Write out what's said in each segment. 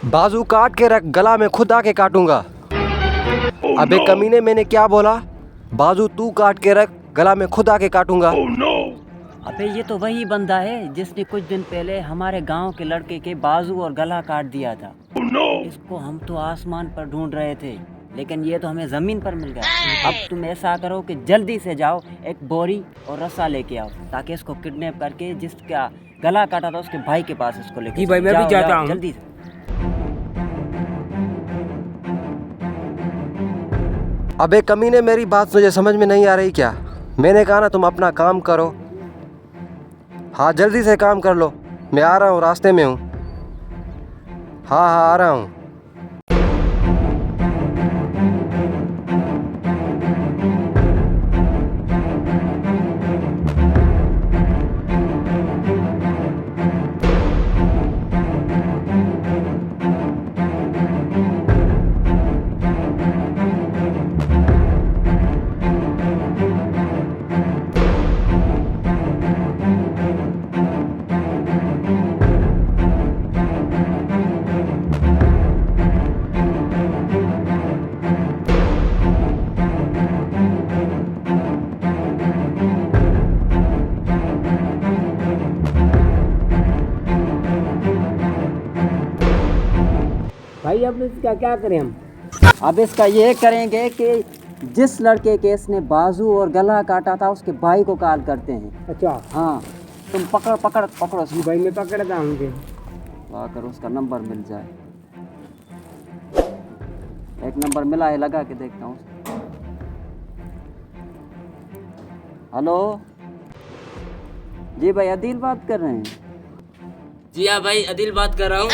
बाजू काट के रख, गला में खुद आके काटूंगा। अबे कमीने, मैंने क्या बोला? बाजू तू काट के रख, गला में खुद आके काटूंगा। अबे ये तो वही बंदा है जिसने कुछ दिन पहले हमारे गांव के लड़के के बाजू और गला काट दिया था। इसको हम तो आसमान पर ढूंढ रहे थे, लेकिन ये तो हमें जमीन पर मिल गया। अब तुम ऐसा करो कि जल्दी से जाओ, एक बोरी और रस्सा लेके आओ, ताकि इसको किडनैप करके जिसका गला काटा था उसके भाई के पास इसको लेके जी भाई, मैं भी जाता हूँ। जल्दी से। अबे कमीने, मेरी बात तुझे समझ में नहीं आ रही क्या? मैंने कहा ना तुम अपना काम करो। हाँ जल्दी से काम कर लो, मैं आ रहा हूँ, रास्ते में हूँ। हाँ हाँ आ रहा हूँ। भाई अब इसका क्या करें हम? अब इसका ये करेंगे कि जिस लड़के के इसने बाजू और गला काटा था उसके भाई को कॉल करते हैं। अच्छा हाँ, तुम पकड़ो जी भाई, मैं पकड़ता हूँ उनके। अगर उसका नंबर मिल जाए। एक नंबर मिला है, लगा के देखता हूँ। हेलो जी भाई, अदील बात कर रहे हैं? जी हाँ भाई, अदिल बात कर रहा हूँ।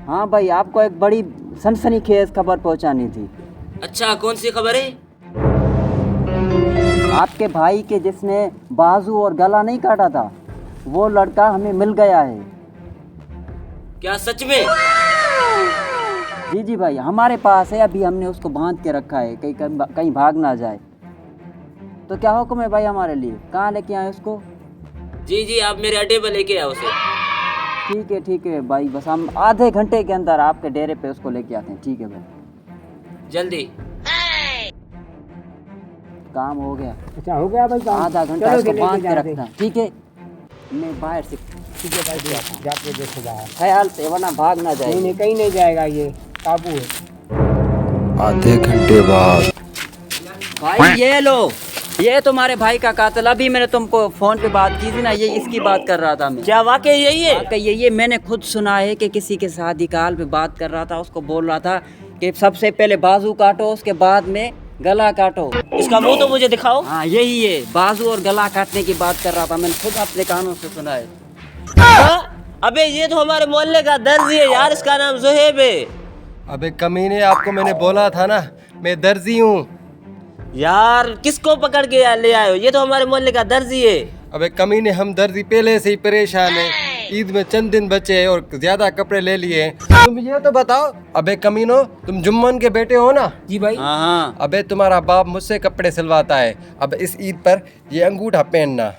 हाँ भाई, आपको एक बड़ी सनसनीखेज खबर पहुंचानी थी। अच्छा, कौन सी खबर है? आपके भाई के जिसने बाजू और गला नहीं काटा था, वो लड़का हमें मिल गया है। क्या सच में? जी जी भाई, हमारे पास है। अभी हमने उसको बांध के रखा है, कहीं भाग ना जाए। तो क्या हुक्म है भाई हमारे लिए? कहाँ लेके आए उसको? जी जी, आप मेरे अड्डे पर लेके आओ उसे। ठीक है भाई, बस हम आधे घंटे के अंदर आपके डेरे पे उसको लेके आते हैं। ठीक है भाई, जल्दी। काम हो गया। अच्छा हो गया भाई काम? आधा घंटा चलो इसको लेके बांध के जाते हैं। रखना। ठीक है, मैं बाहर से ठीक है भाई, जाके देखो बाहर। ख्याल से, वरना भाग ना नहीं जाए। नहीं, कहीं नहीं जाएगा, ये काबू है। आधे घंटे बाद। भाई ये लो, ये तुम्हारे भाई का कातिल। अभी मैंने तुमको फोन पे बात की थी ना, ये इसकी बात कर रहा था मैं। क्या वाकई यही है? वाकई ये मैंने खुद सुना है कि किसी के शादी काल पे बात कर रहा था, उसको बोल रहा था कि सबसे पहले बाजू काटो, उसके बाद में गला काटो। इसका मुंह तो मुझे दिखाओ। हाँ यही है, बाजू और गला काटने की बात कर रहा था। मैंने खुद अपने कानों से सुना है। अबे ये तो हमारे मोहल्ले का दर्जी है यार, इसका नाम जोहेब है। अबे कमीने, आपको मैंने बोला था ना मैं दर्जी हूँ। यार किसको पकड़ के यार ले आए हो? ये तो हमारे मोहल्ले का दर्जी है। अबे कमीने, हम दर्जी पहले से ही परेशान हैं। ईद में चंद दिन बचे हैं और ज्यादा कपड़े ले लिए हैं। तुम ये तो बताओ, अबे कमीनो, तुम जुम्मन के बेटे हो ना? जी भाई। हाँ अबे तुम्हारा बाप मुझसे कपड़े सिलवाता है। अब इस ईद पर ये अंगूठा पहनना।